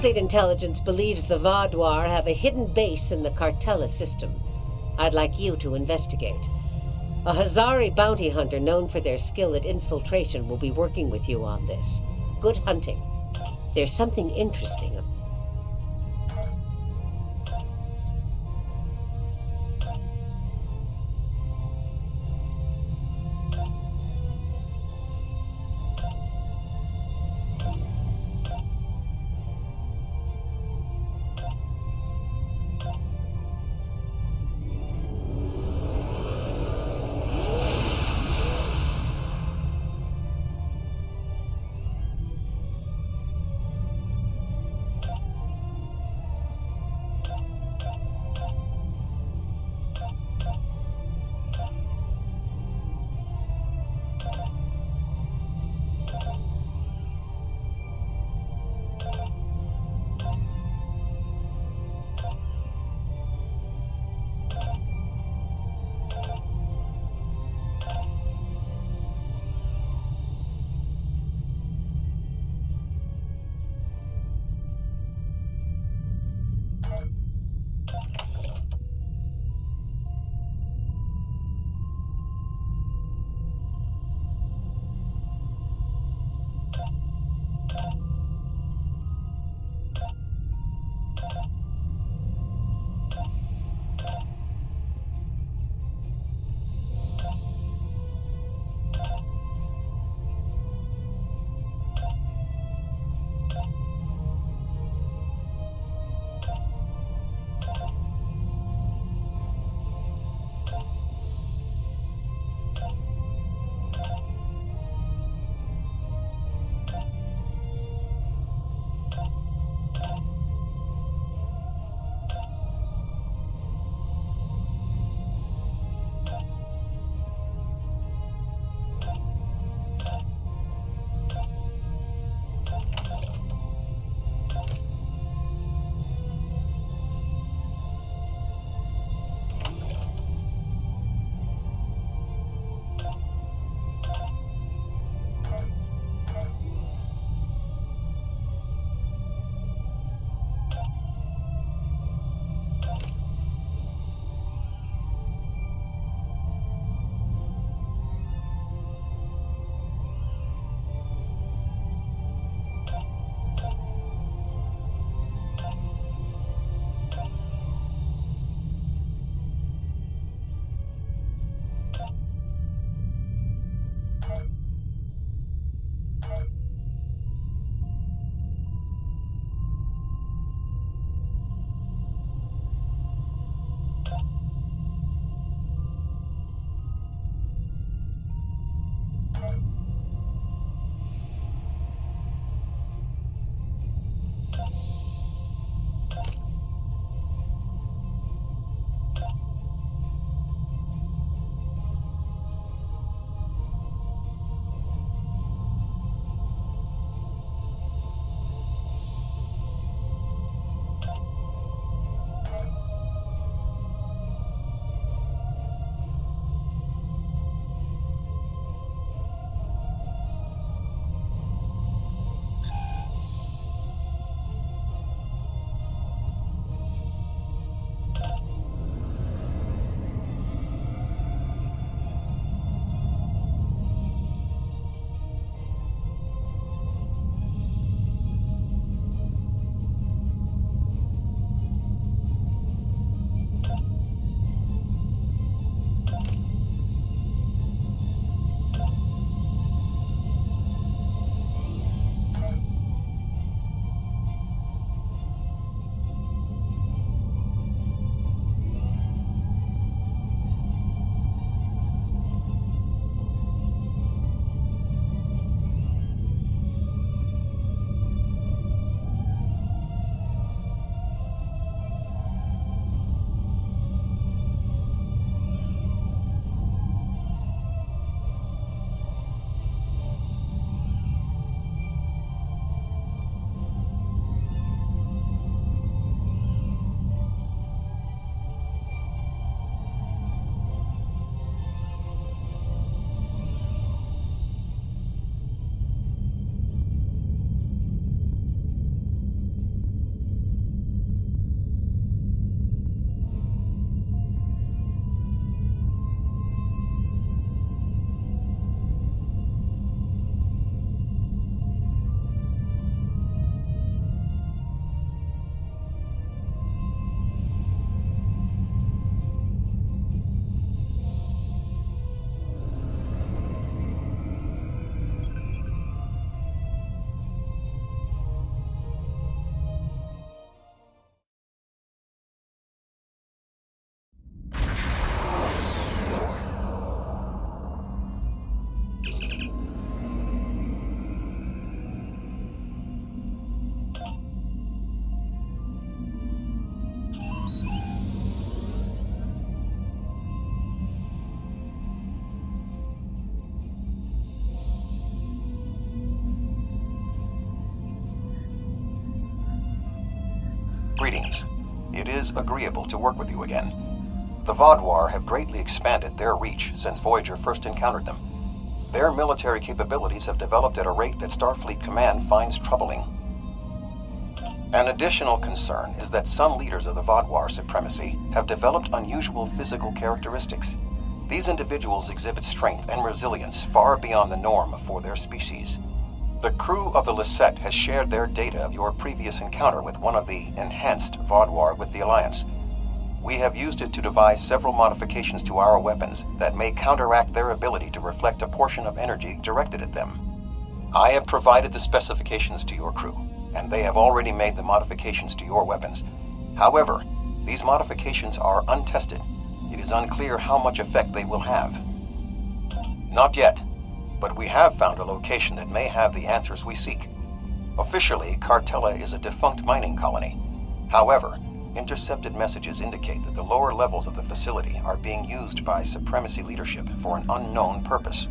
Starfleet Intelligence believes the Vaadwar have a hidden base in the Cartella system. I'd like you to investigate. A Hazari bounty hunter known for their skill at infiltration will be working with you on this. Good hunting. There's something interesting. Greetings. It is agreeable to work with you again. The Vaadwar have greatly expanded their reach since Voyager first encountered them. Their military capabilities have developed at a rate that Starfleet Command finds troubling. An additional concern is that some leaders of the Vaadwar supremacy have developed unusual physical characteristics. These individuals exhibit strength and resilience far beyond the norm for their species. The crew of the Lisette has shared their data of your previous encounter with one of the enhanced Vaadwar with the Alliance. We have used it to devise several modifications to our weapons that may counteract their ability to reflect a portion of energy directed at them. I have provided the specifications to your crew, and they have already made the modifications to your weapons. However, these modifications are untested. It is unclear how much effect they will have. Not yet, but we have found a location that may have the answers we seek. Officially, Cartella is a defunct mining colony. However, intercepted messages indicate that the lower levels of the facility are being used by Supremacy leadership for an unknown purpose.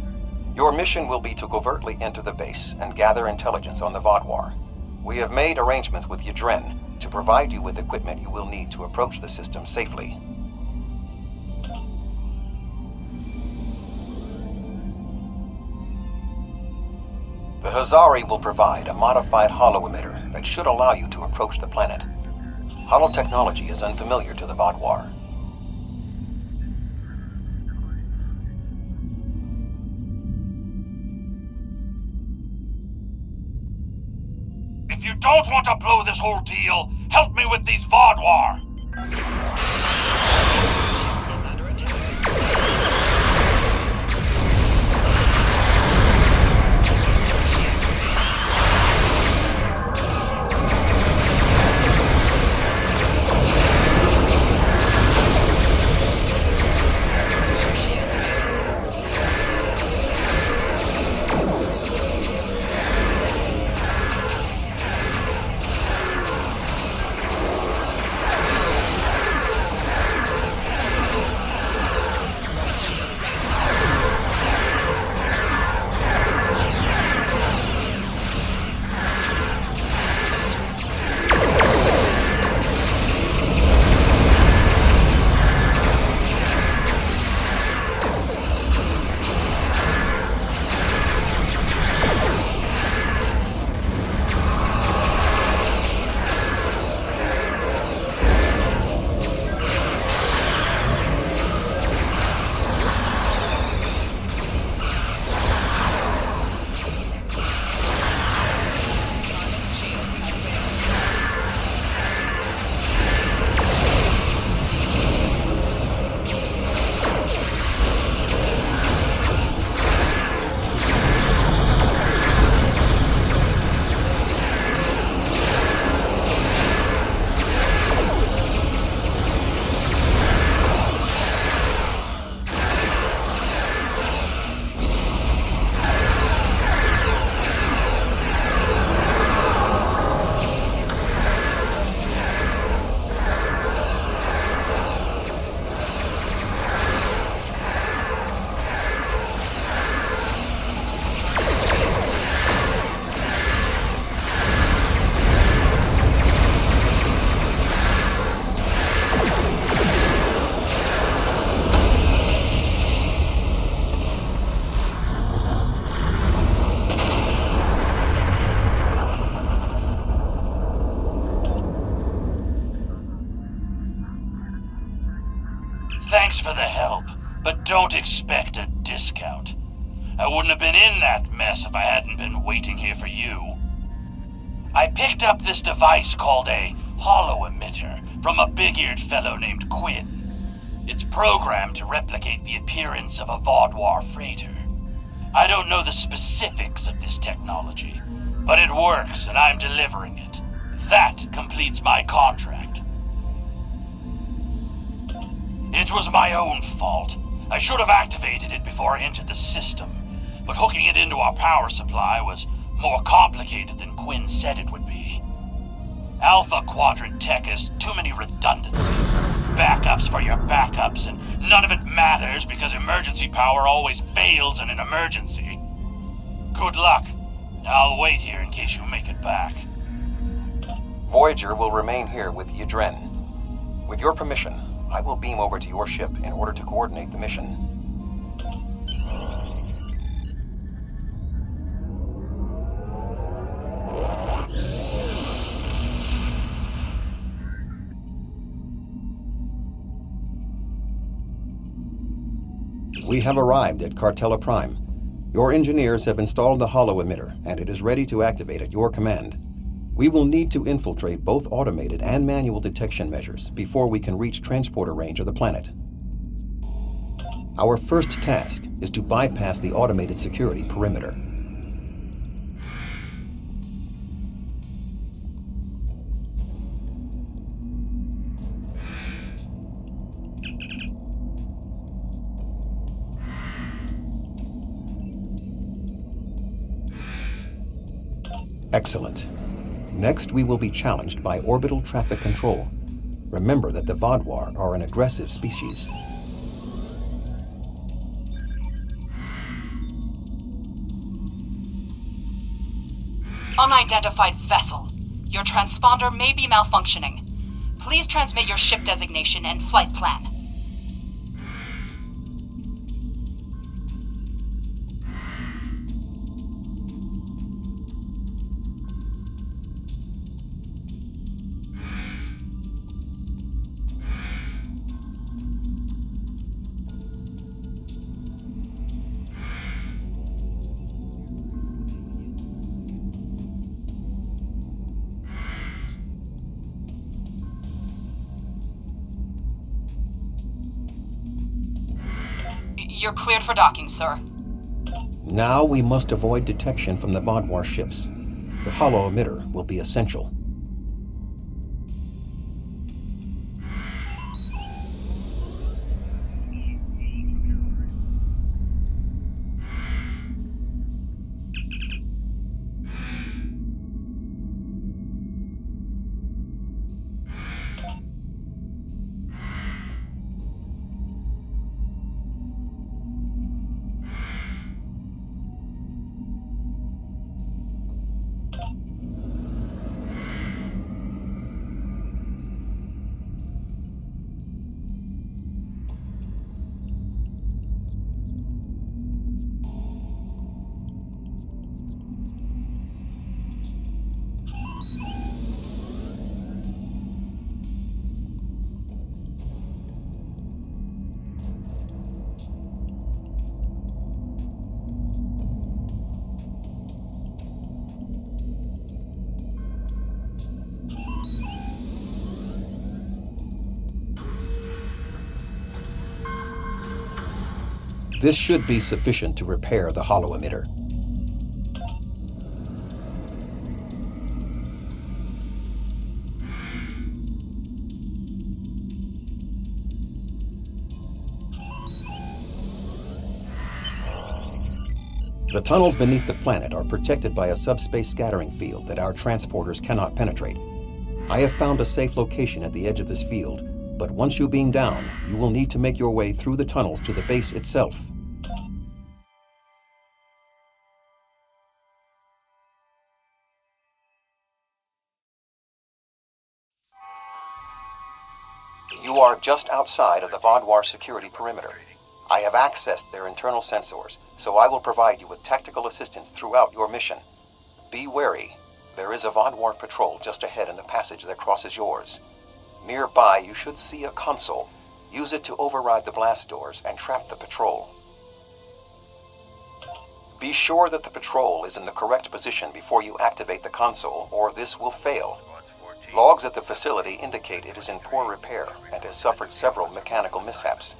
Your mission will be to covertly enter the base and gather intelligence on the Vaadwar. We have made arrangements with Yadren to provide you with equipment you will need to approach the system safely. The Hazari will provide a modified holo-emitter that should allow you to approach the planet. Holotechnology is unfamiliar to the Vaadwar. If you don't want to blow this whole deal, help me with these Vaadwar! Is under attack. Thanks for the help, but don't expect a discount. I wouldn't have been in that mess if I hadn't been waiting here for you. I picked up this device called a holo-emitter from a big-eared fellow named Quinn. It's programmed to replicate the appearance of a Vaadwar freighter. I don't know the specifics of this technology, but it works and I'm delivering it. That completes my contract. It was my own fault. I should have activated it before I entered the system, but hooking it into our power supply was more complicated than Quinn said it would be. Alpha Quadrant tech has too many redundancies. Backups for your backups, and none of it matters because emergency power always fails in an emergency. Good luck. I'll wait here in case you make it back. Voyager will remain here with Yadren. With your permission, I will beam over to your ship in order to coordinate the mission. We have arrived at Cartella Prime. Your engineers have installed the holo emitter, and it is ready to activate at your command. We will need to infiltrate both automated and manual detection measures before we can reach transporter range of the planet. Our first task is to bypass the automated security perimeter. Excellent. Next, we will be challenged by orbital traffic control. Remember that the Vaadwar are an aggressive species. Unidentified vessel. Your transponder may be malfunctioning. Please transmit your ship designation and flight plan. You're cleared for docking, sir. Now we must avoid detection from the Vaadwar ships. The holo emitter will be essential. This should be sufficient to repair the holo emitter. The tunnels beneath the planet are protected by a subspace scattering field that our transporters cannot penetrate. I have found a safe location at the edge of this field, but once you beam down, you will need to make your way through the tunnels to the base itself. You are just outside of the Vaadwar security perimeter. I have accessed their internal sensors, so I will provide you with tactical assistance throughout your mission. Be wary. There is a Vaadwar patrol just ahead in the passage that crosses yours. Nearby, you should see a console. Use it to override the blast doors and trap the patrol. Be sure that the patrol is in the correct position before you activate the console, or this will fail. Logs at the facility indicate it is in poor repair and has suffered several mechanical mishaps.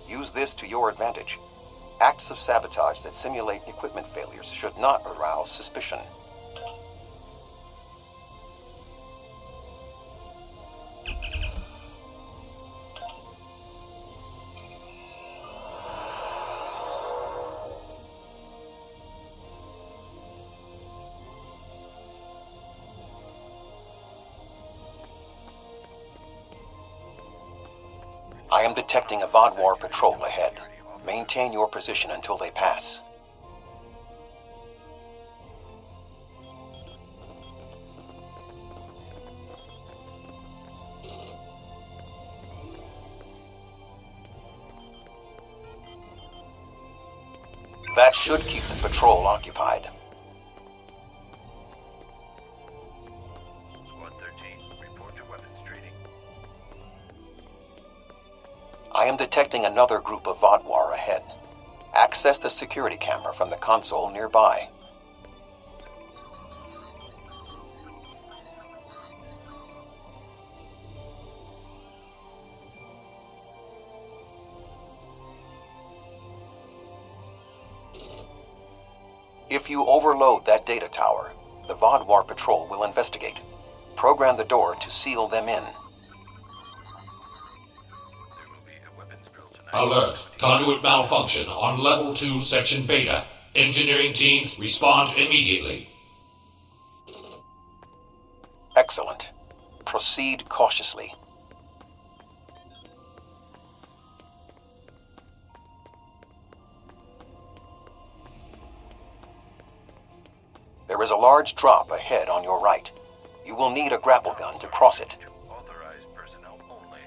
Use this to your advantage. Acts of sabotage that simulate equipment failures should not arouse suspicion. I am detecting a Vaadwar patrol ahead. Maintain your position until they pass. That should keep the patrol occupied. Squad 13, report to weapons training. I am detecting another group of Vaadwar ahead. Access the security camera from the console nearby. If you overload that data tower, the Vaadwar patrol will investigate. Program the door to seal them in. There will be a weapons drill tonight. Alert. Conduit malfunction on Level 2, Section Beta. Engineering teams, respond immediately. Excellent. Proceed cautiously. There is a large drop ahead on your right. You will need a grapple gun to cross it. Authorized personnel only.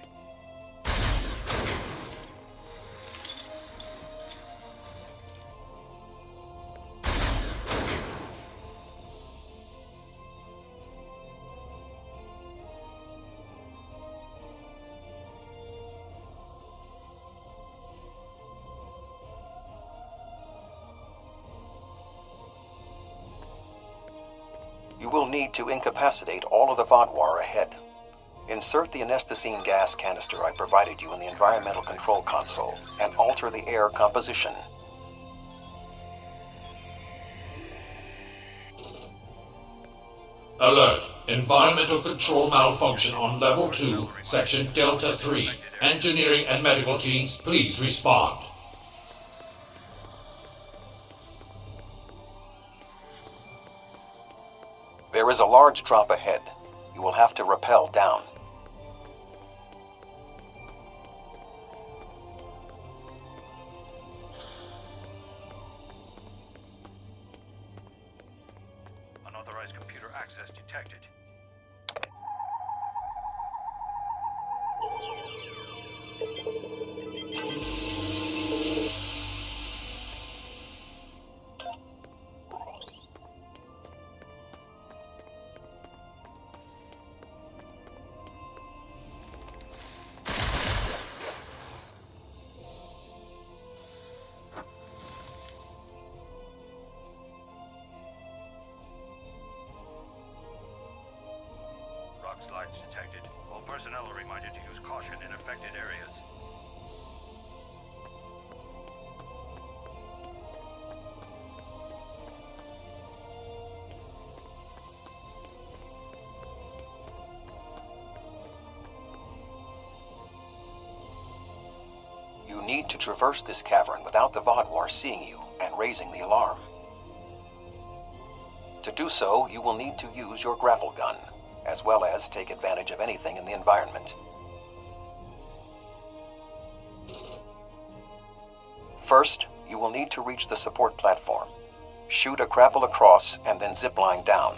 You will need to incapacitate all of the Vaadwar ahead. Insert the anesthetine gas canister I provided you in the environmental control console and alter the air composition. Alert. Environmental control malfunction on Level 2, Section Delta 3. Engineering and medical teams, please respond. There is a large drop ahead. You will have to rappel down. Unauthorized computer access detected. Rock slides detected. All personnel are reminded to use caution in affected areas. You need to traverse this cavern without the Vaadwar seeing you and raising the alarm. To do so, you will need to use your grapple gun, as well as take advantage of anything in the environment. First, you will need to reach the support platform. Shoot a grapple across and then zipline down.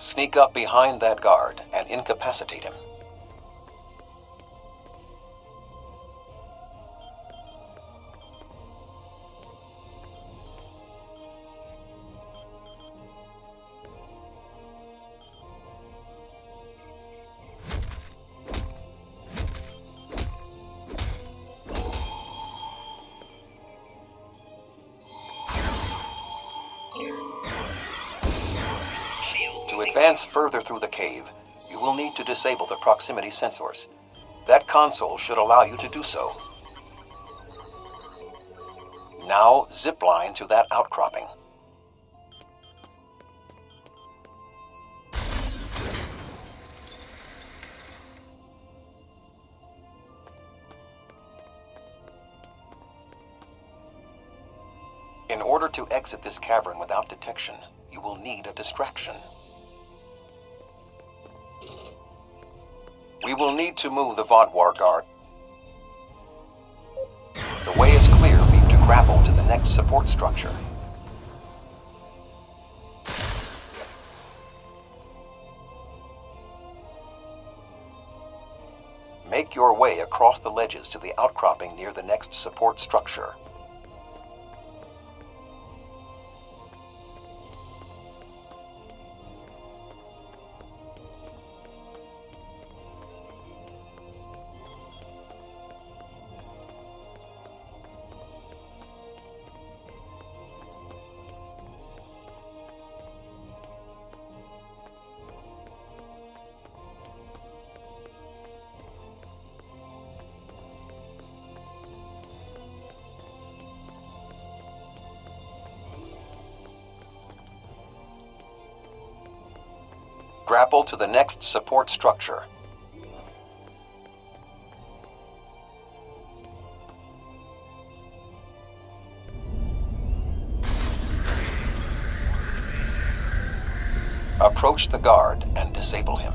Sneak up behind that guard and incapacitate him. To advance further through the cave, you will need to disable the proximity sensors. That console should allow you to do so. Now zipline to that outcropping. In order to exit this cavern without detection, you will need a distraction. We will need to move the Vaadwar guard. The way is clear for you to grapple to the next support structure. Make your way across the ledges to the outcropping near the next support structure. Grapple to the next support structure. Approach the guard and disable him.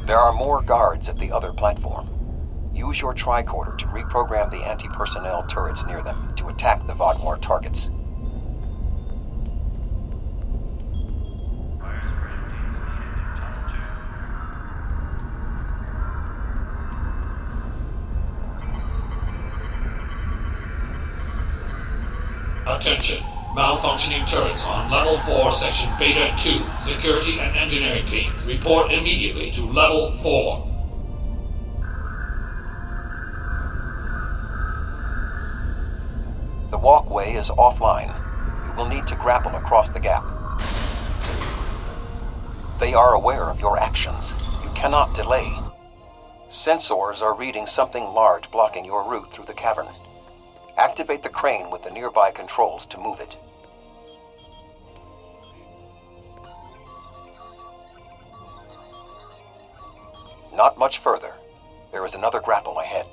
There are more guards at the other platform. Use your tricorder to reprogram the anti-personnel turrets near them to attack the Vaadwar targets. Fire suppression teams needed in Tunnel 2. Attention. Malfunctioning turrets on Level 4, Section Beta 2. Security and engineering teams, report immediately to Level 4. The walkway is offline. You will need to grapple across the gap. They are aware of your actions. You cannot delay. Sensors are reading something large blocking your route through the cavern. Activate the crane with the nearby controls to move it. Not much further. There is another grapple ahead.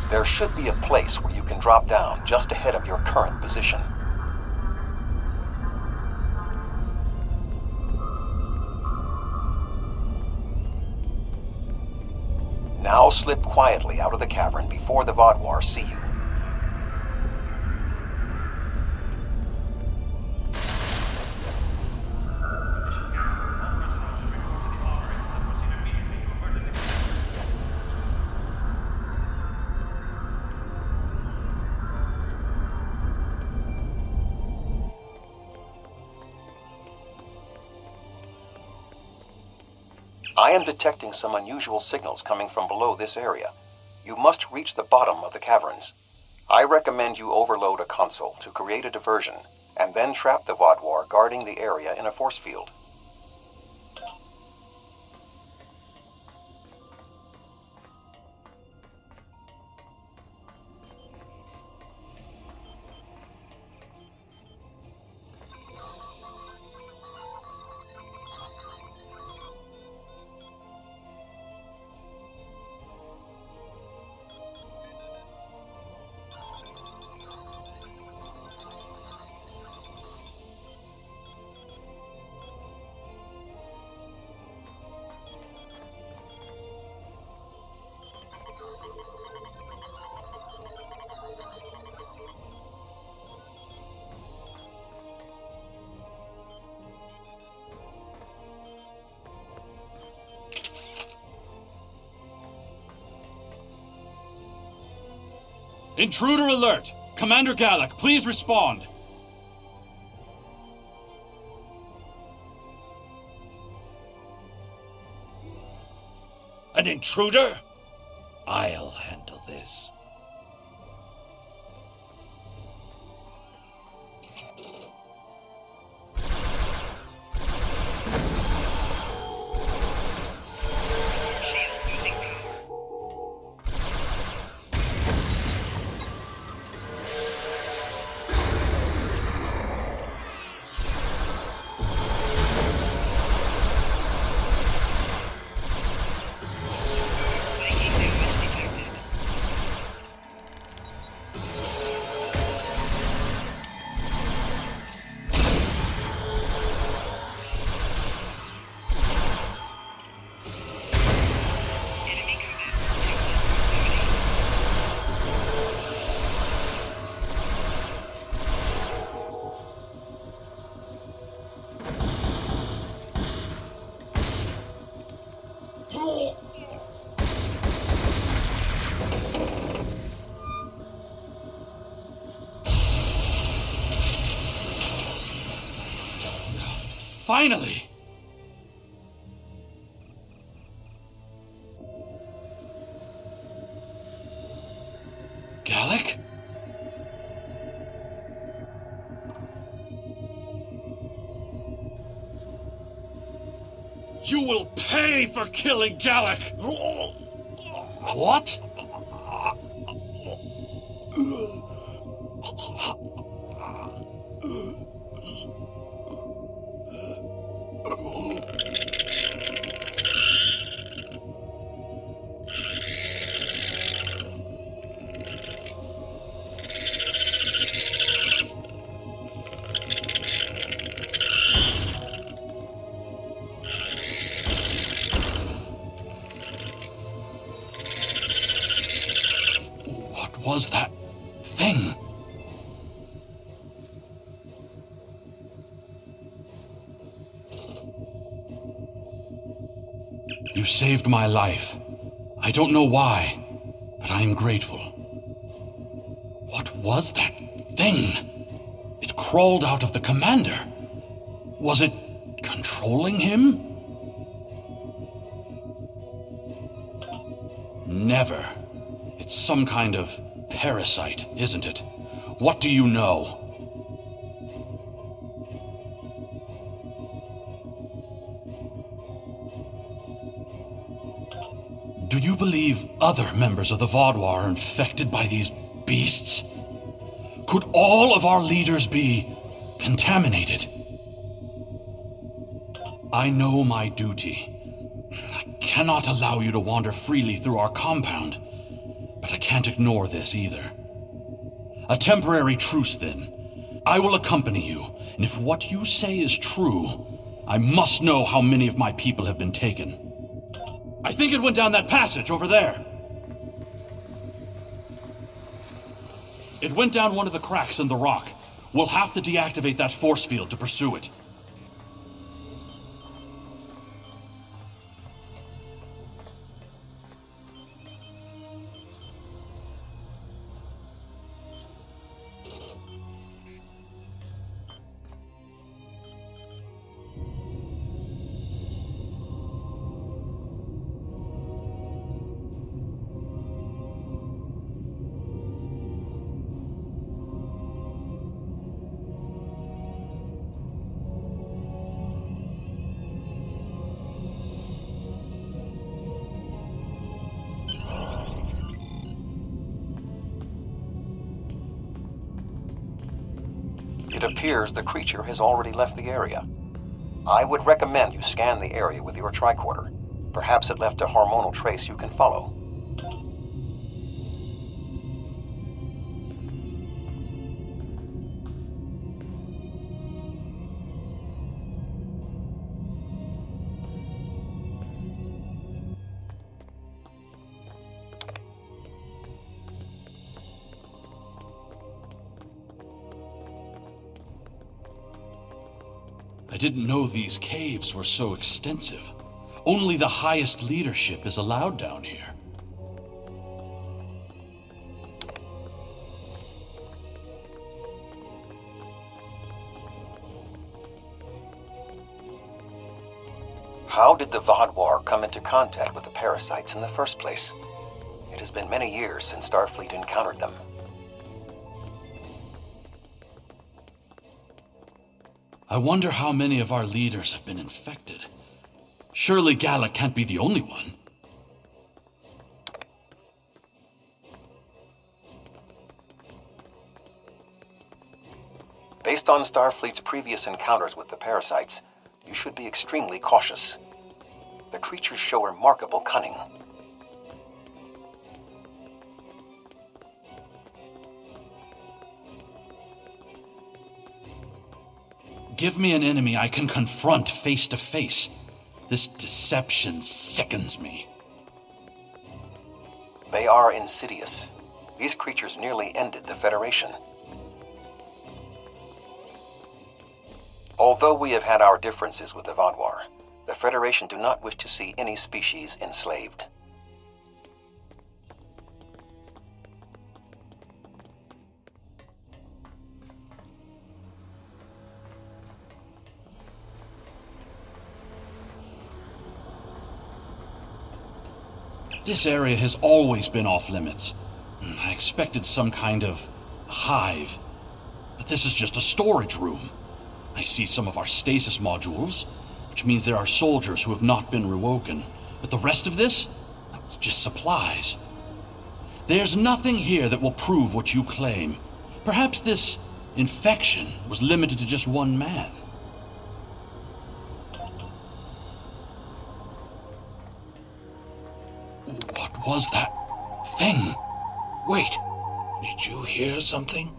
There should be a place where you can drop down just ahead of your current position. Now slip quietly out of the cavern before the Vaadwar see you. I am detecting some unusual signals coming from below this area. You must reach the bottom of the caverns. I recommend you overload a console to create a diversion, and then trap the Vaadwar guarding the area in a force field. Intruder alert! Commander Gallic, please respond. An intruder? I'll handle this. Finally! Gallic? You will pay for killing Gallic! What? What was that thing? You saved my life. I don't know why, but I am grateful. What was that thing? It crawled out of the commander. Was it controlling him? Never. It's some kind of parasite, isn't it? What do you know? Do you believe other members of the Vaadwar are infected by these beasts? Could all of our leaders be contaminated? I know my duty. I cannot allow you to wander freely through our compound, but I can't ignore this either. A temporary truce, then. I will accompany you, and if what you say is true, I must know how many of my people have been taken. I think it went down that passage over there. It went down one of the cracks in the rock. We'll have to deactivate that force field to pursue it. It appears the creature has already left the area. I would recommend you scan the area with your tricorder. Perhaps it left a hormonal trace you can follow. I didn't know these caves were so extensive. Only the highest leadership is allowed down here. How did the Vaadwar come into contact with the parasites in the first place? It has been many years since Starfleet encountered them. I wonder how many of our leaders have been infected. Surely Gala can't be the only one. Based on Starfleet's previous encounters with the parasites, you should be extremely cautious. The creatures show remarkable cunning. Give me an enemy I can confront face to face. This deception sickens me. They are insidious. These creatures nearly ended the Federation. Although we have had our differences with the Vaadwar, the Federation do not wish to see any species enslaved. This area has always been off limits. I expected some kind of hive, but this is just a storage room. I see some of our stasis modules, which means there are soldiers who have not been rewoken. But the rest of this? It's just supplies. There's nothing here that will prove what you claim. Perhaps this infection was limited to just one man. What was that thing? Wait, did you hear something?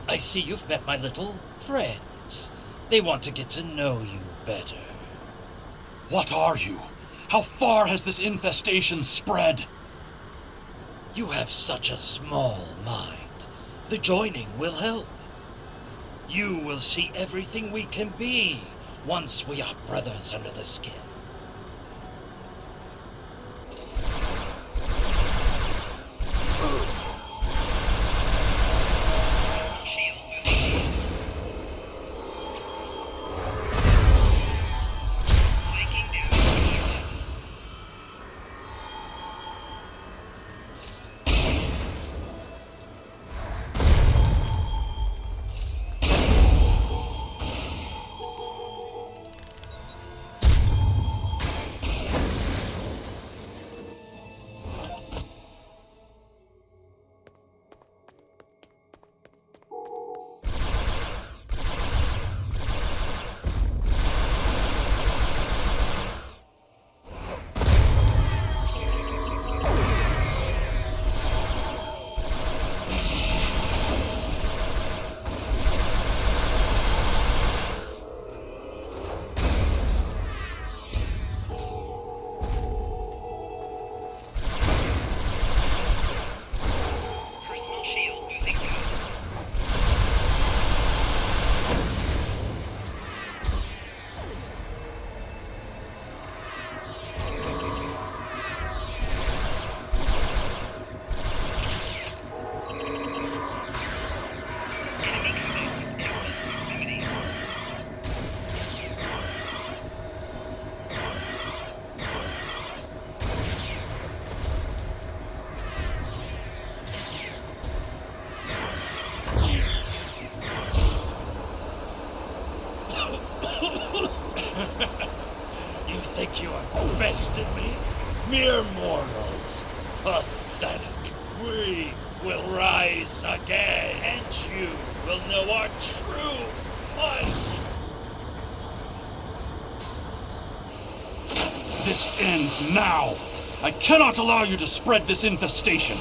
I see you've met my little friends. They want to get to know you better. What are you? How far has this infestation spread? You have such a small mind. The joining will help. You will see everything we can be once we are brothers under the skin. think you have bested me? Mere mortals. Pathetic. We will rise again, and you will know our true might. This ends now! I cannot allow you to spread this infestation!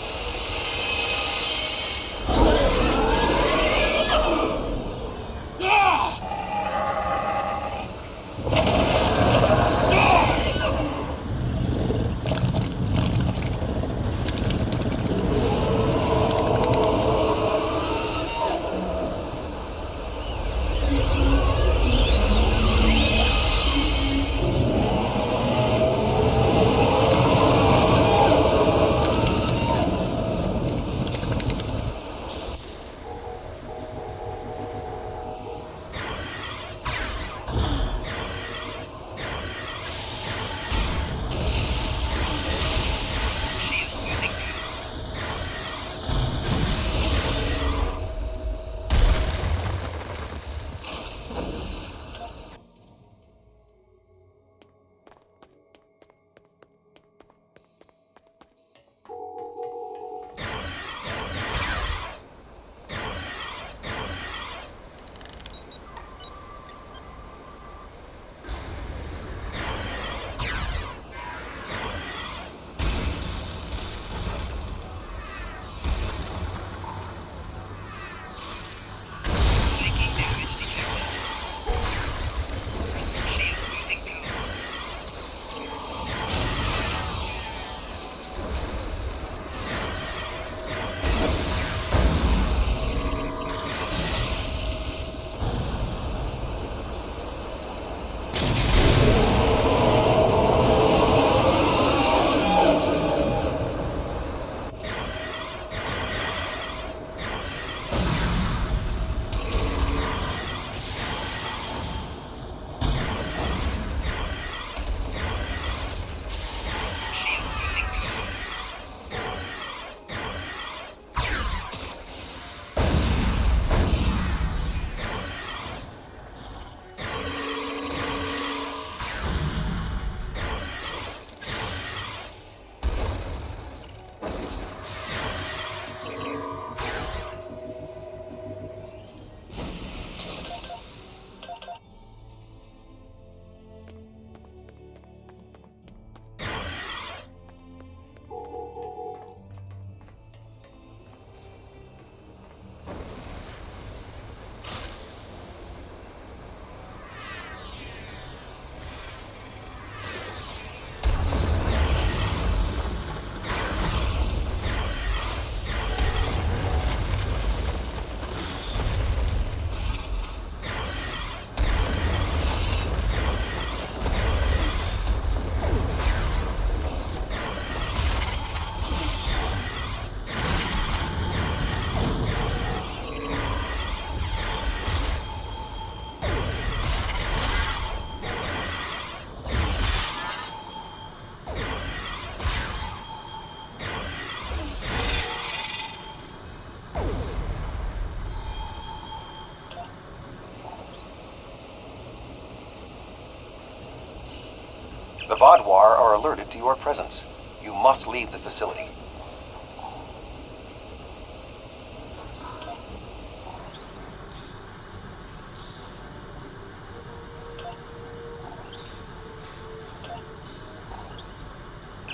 The Vaadwar are alerted to your presence. You must leave the facility.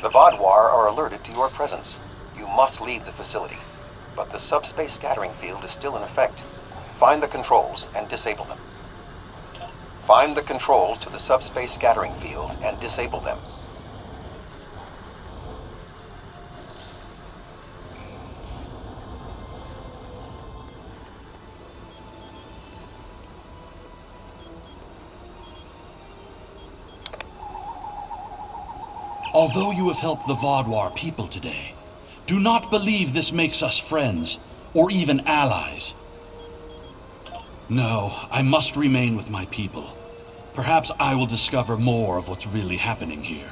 The Vaadwar are alerted to your presence. You must leave the facility. But the subspace scattering field is still in effect. Find the controls and disable them. Find the controls to the subspace scattering field and disable them. Although you have helped the Vaadwar people today, do not believe this makes us friends, or even allies. No, I must remain with my people. Perhaps I will discover more of what's really happening here.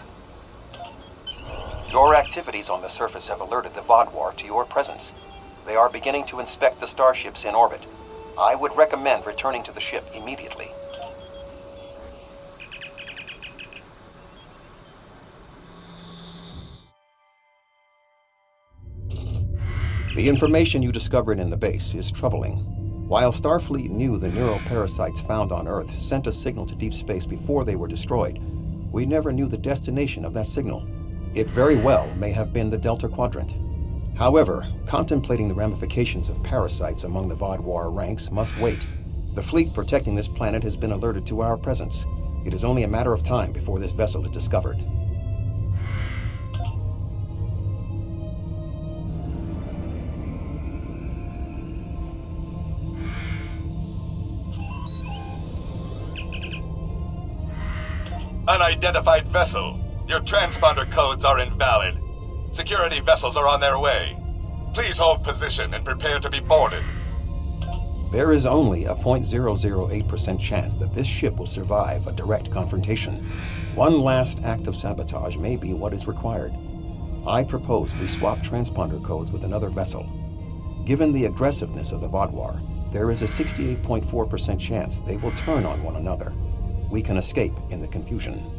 Your activities on the surface have alerted the Vaadwar to your presence. They are beginning to inspect the starships in orbit. I would recommend returning to the ship immediately. The information you discovered in the base is troubling. While Starfleet knew the neuroparasites found on Earth sent a signal to deep space before they were destroyed, we never knew the destination of that signal. It very well may have been the Delta Quadrant. However, contemplating the ramifications of parasites among the Vaadwar ranks must wait. The fleet protecting this planet has been alerted to our presence. It is only a matter of time before this vessel is discovered. Unidentified vessel. Your transponder codes are invalid. Security vessels are on their way. Please hold position and prepare to be boarded. There is only a 0.008% chance that this ship will survive a direct confrontation. One last act of sabotage may be what is required. I propose we swap transponder codes with another vessel. Given the aggressiveness of the Vaadwar, there is a 68.4% chance they will turn on one another. We can escape in the confusion.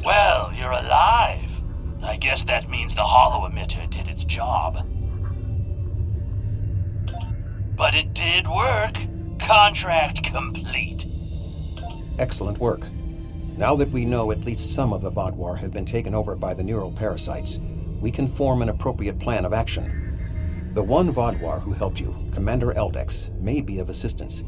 Well, you're alive. I guess that means the holo emitter did its job. But it did work. Contract complete. Excellent work. Now that we know at least some of the Vaadwar have been taken over by the neural parasites, we can form an appropriate plan of action. The one Vaadwar who helped you, Commander Eldex, may be of assistance.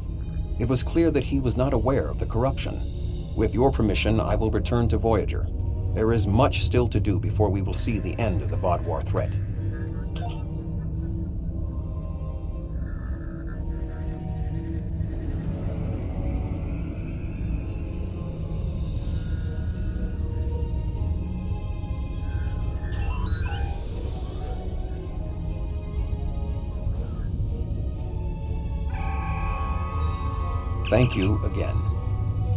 It was clear that he was not aware of the corruption. With your permission, I will return to Voyager. There is much still to do before we will see the end of the Vaadwar threat. Thank you again.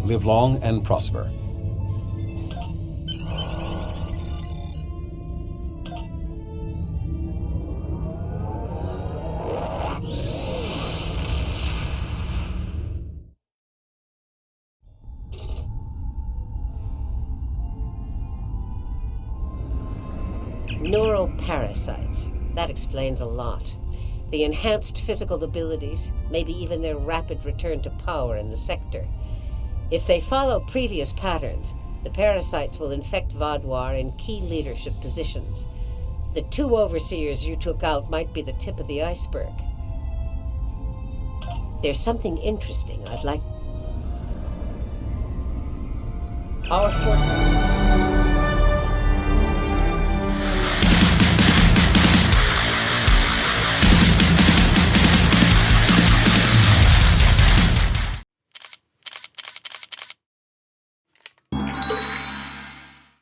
Live long and prosper. Neural parasites. That explains a lot. The enhanced physical abilities, maybe even their rapid return to power in the sector. If they follow previous patterns, the parasites will infect Vaadwar in key leadership positions. The 2 overseers you took out might be the tip of the iceberg. There's something interesting I'd like... Our forces...